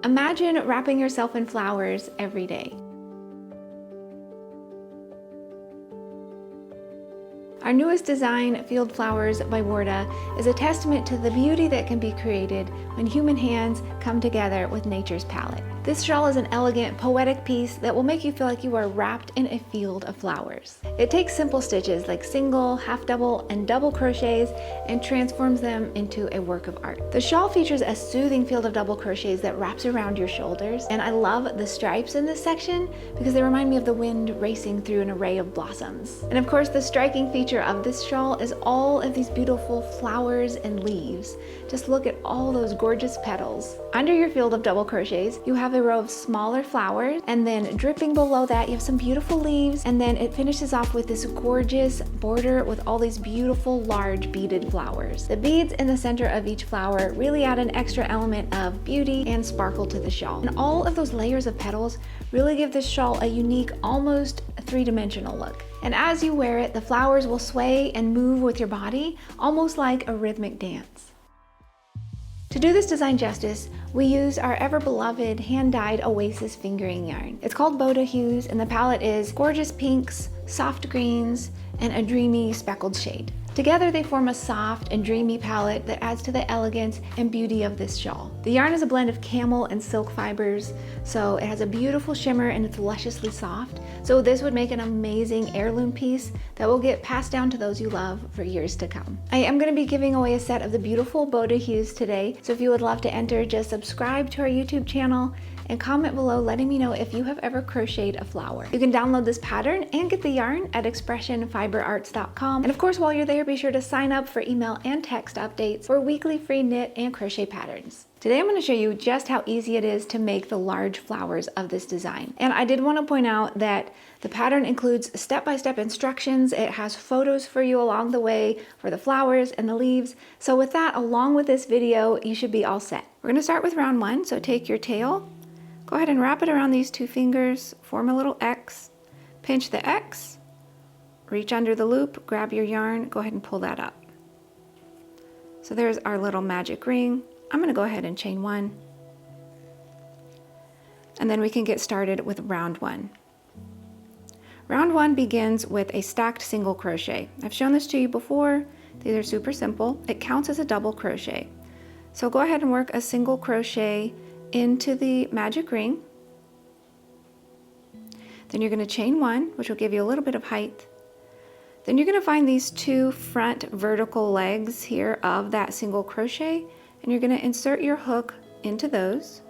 Imagine wrapping yourself in flowers every day. Our newest design, Field Flowers by Warda, is a testament to the beauty that can be created when human hands come together with nature's palette. This shawl is an elegant, poetic piece that will make you feel like you are wrapped in a field of flowers. It takes simple stitches like single, half double, and double crochets and transforms them into a work of art. The shawl features a soothing field of double crochets that wraps around your shoulders, and I love the stripes in this section because they remind me of the wind racing through an array of blossoms. And of course, the striking feature of this shawl is all of these beautiful flowers and leaves. Just look at all those gorgeous petals. Under your field of double crochets, you have a row of smaller flowers, and then dripping below that you have some beautiful leaves, and then it finishes off with this gorgeous border with all these beautiful large beaded flowers. The beads in the center of each flower really add an extra element of beauty and sparkle to the shawl. And all of those layers of petals really give this shawl a unique, almost three-dimensional look. And as you wear it, the flowers will sway and move with your body, almost like a rhythmic dance. To do this design justice, we use our ever-beloved hand-dyed Oasis fingering yarn. It's called Boda Hues, and the palette is gorgeous pinks, soft greens, and a dreamy speckled shade. Together they form a soft and dreamy palette that adds to the elegance and beauty of this shawl. The yarn is a blend of camel and silk fibers, so it has a beautiful shimmer and it's lusciously soft. So this would make an amazing heirloom piece that will get passed down to those you love for years to come. I am going to be giving away a set of the beautiful Boda Hues today, so if you would love to enter, just subscribe to our YouTube channel and comment below letting me know if you have ever crocheted a flower. You can download this pattern and get the yarn at expressionfiberarts.com. And of course, while you're there, be sure to sign up for email and text updates for weekly free knit and crochet patterns. Today I'm going to show you just how easy it is to make the large flowers of this design. And I did want to point out that the pattern includes step-by-step instructions. It has photos for you along the way for the flowers and the leaves. So with that, along with this video, you should be all set. We're going to start with round one. So take your tail, go ahead and wrap it around these two fingers, form a little X, pinch the X, reach under the loop, grab your yarn, go ahead and pull that up. So there's our little magic ring. I'm going to go ahead and chain one, and then we can get started with round one. Round one begins with a stacked single crochet. I've shown this to you before. These are super simple. It counts as a double crochet. So go ahead and work a single crochet into the magic ring. Then you're going to chain one, which will give you a little bit of height. Then you're going to find these two front vertical legs here of that single crochet, and you're going to insert your hook into those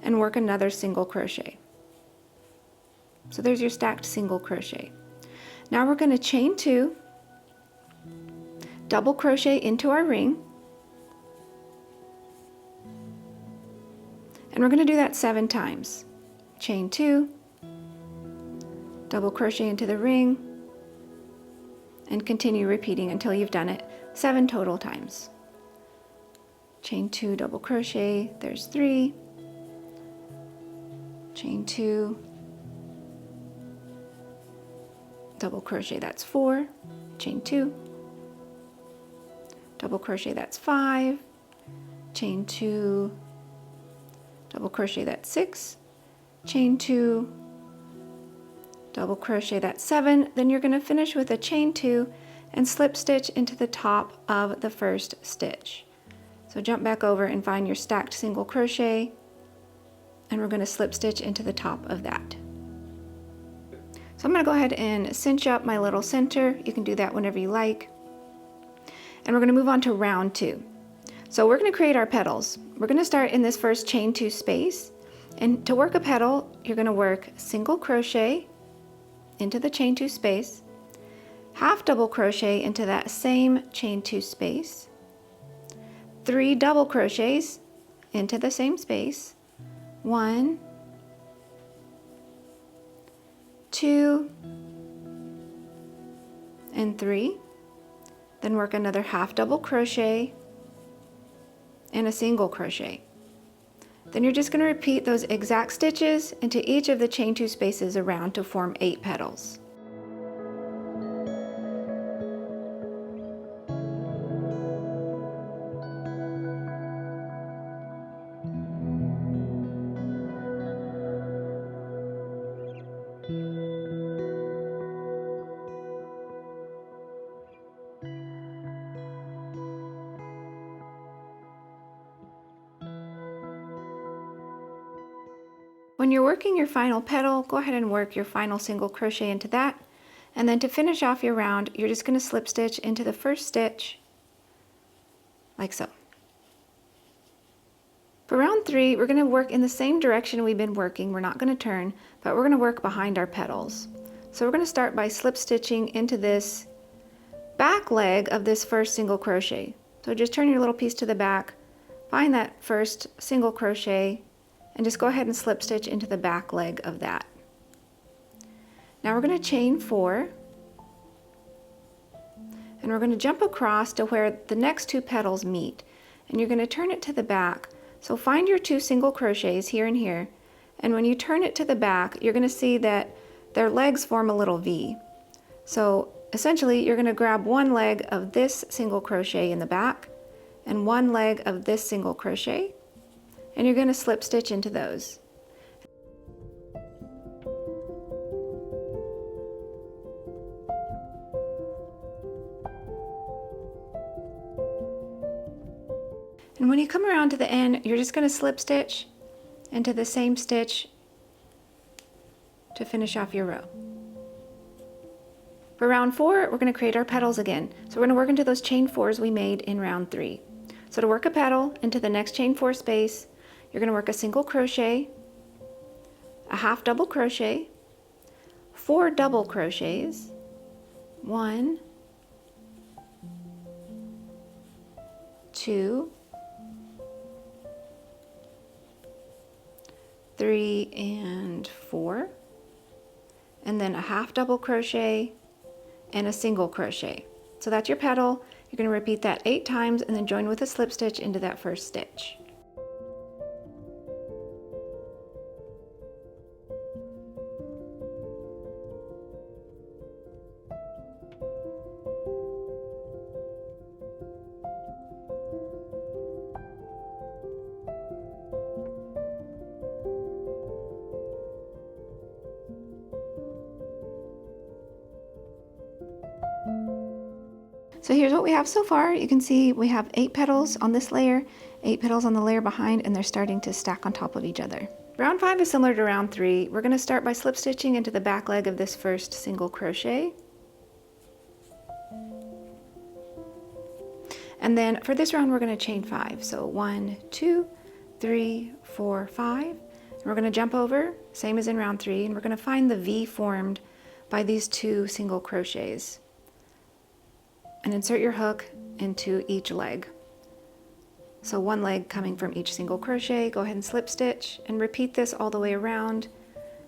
and work another single crochet. So there's your stacked single crochet. Now we're going to chain two, double crochet into our ring, and we're going to do that 7 times. Chain two, double crochet into the ring, and continue repeating until you've done it 7 total times. Chain two, double crochet, there's 3, chain two, double crochet, that's 4, chain two, double crochet, that's 5, chain two, double crochet, that's 6, chain two, double crochet, that's 7. Then you're going to finish with a chain two and slip stitch into the top of the first stitch. So jump back over and find your stacked single crochet, and we're going to slip stitch into the top of that. So I'm going to go ahead and cinch up my little center. You can do that whenever you like. And we're going to move on to round two. So we're going to create our petals. We're going to start in this first chain two space, and to work a petal you're going to work single crochet into the chain two space, half double crochet into that same chain two space, 3 double crochets into the same space, 1, 2, and 3, then work another half double crochet and a single crochet. Then you're just going to repeat those exact stitches into each of the chain two spaces around to form 8 petals. When you're working your final petal, go ahead and work your final single crochet into that. And then to finish off your round, you're just going to slip stitch into the first stitch, like so. For round 3, we're going to work in the same direction we've been working. We're not going to turn, but we're going to work behind our petals. So we're going to start by slip stitching into this back leg of this first single crochet. So just turn your little piece to the back, find that first single crochet, and just go ahead and slip stitch into the back leg of that. Now we're going to chain 4, and we're going to jump across to where the next 2 petals meet, and you're going to turn it to the back. So find your 2 single crochets here and here, and when you turn it to the back, you're going to see that their legs form a little V. So essentially you're going to grab one leg of this single crochet in the back and one leg of this single crochet, and you're going to slip stitch into those. And when you come around to the end, you're just going to slip stitch into the same stitch to finish off your row. For round 4, we're going to create our petals again. So we're going to work into those chain 4s we made in round 3. So to work a petal into the next chain 4 space, you're going to work a single crochet, a half double crochet, 4 double crochets, 1, 2, 3 and 4, and then a half double crochet and a single crochet. So that's your petal. You're going to repeat that 8 times and then join with a slip stitch into that first stitch. So here's what we have so far. You can see we have 8 petals on this layer, 8 petals on the layer behind, and they're starting to stack on top of each other. Round 5 is similar to round 3. We're going to start by slip stitching into the back leg of this first single crochet. And then for this round, we're going to chain 5. So 1, 2, 3, 4, 5. And we're going to jump over, same as in round 3, and we're going to find the V formed by these 2 single crochets. And insert your hook into each leg. So one leg coming from each single crochet, go ahead and slip stitch and repeat this all the way around,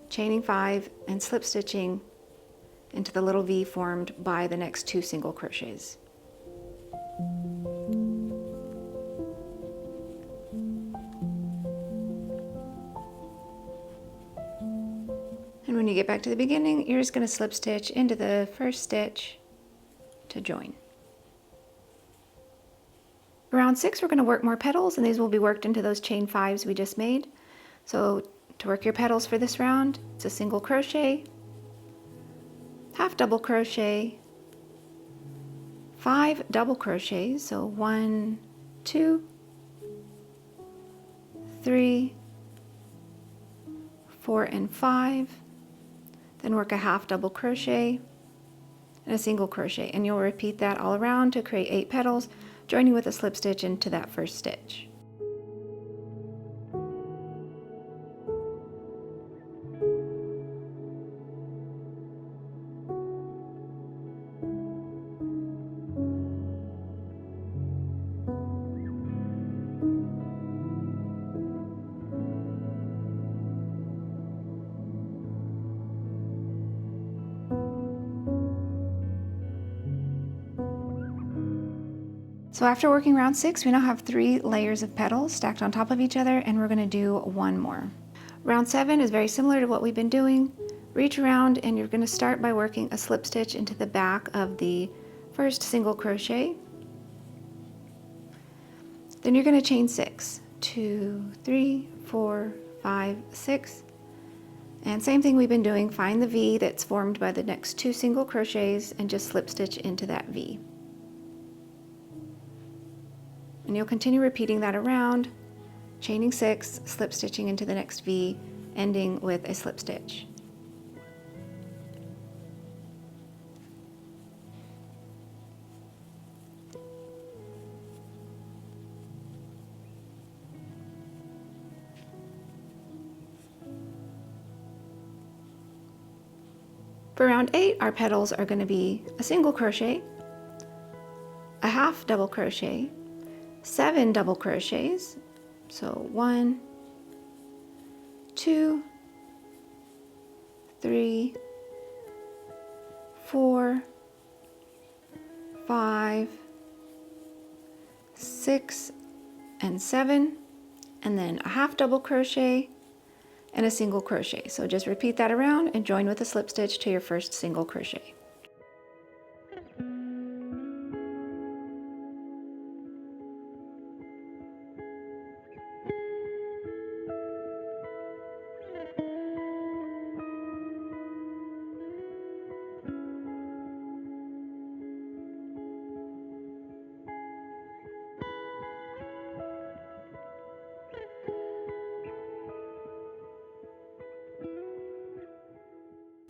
chaining 5 and slip stitching into the little V formed by the next 2 single crochets. And when you get back to the beginning, you're just going to slip stitch into the first stitch to join. Round 6, we're going to work more petals, and these will be worked into those chain 5s we just made. So to work your petals for this round, it's a single crochet, half double crochet, 5 double crochets, so 1, 2, 3, 4, and 5. Then work a half double crochet and a single crochet, and you'll repeat that all around to create 8 petals, joining with a slip stitch into that first stitch. So after working round 6, we now have 3 layers of petals stacked on top of each other, and we're going to do one more. Round 7 is very similar to what we've been doing. Reach around, and you're going to start by working a slip stitch into the back of the first single crochet. Then you're going to chain 6, 2, 3, 4, 5, 6. And same thing we've been doing, find the V that's formed by the next 2 single crochets and just slip stitch into that V. And you'll continue repeating that around, chaining 6, slip stitching into the next V, ending with a slip stitch. For round 8, our petals are going to be a single crochet, a half double crochet, 7 double crochets, so 1, 2, 3, 4, 5, 6, and 7, and then a half double crochet and a single crochet. So just repeat that around and join with a slip stitch to your first single crochet.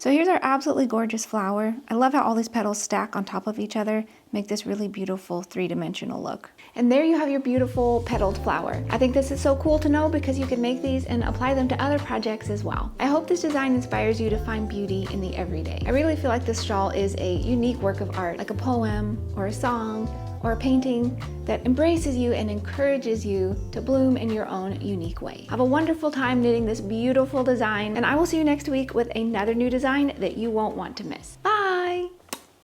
So here's our absolutely gorgeous flower. I love how all these petals stack on top of each other, make this really beautiful three-dimensional look. And there you have your beautiful petaled flower. I think this is so cool to know because you can make these and apply them to other projects as well. I hope this design inspires you to find beauty in the everyday. I really feel like this shawl is a unique work of art, like a poem or a song or a painting that embraces you and encourages you to bloom in your own unique way. Have a wonderful time knitting this beautiful design, and I will see you next week with another new design that you won't want to miss. Bye!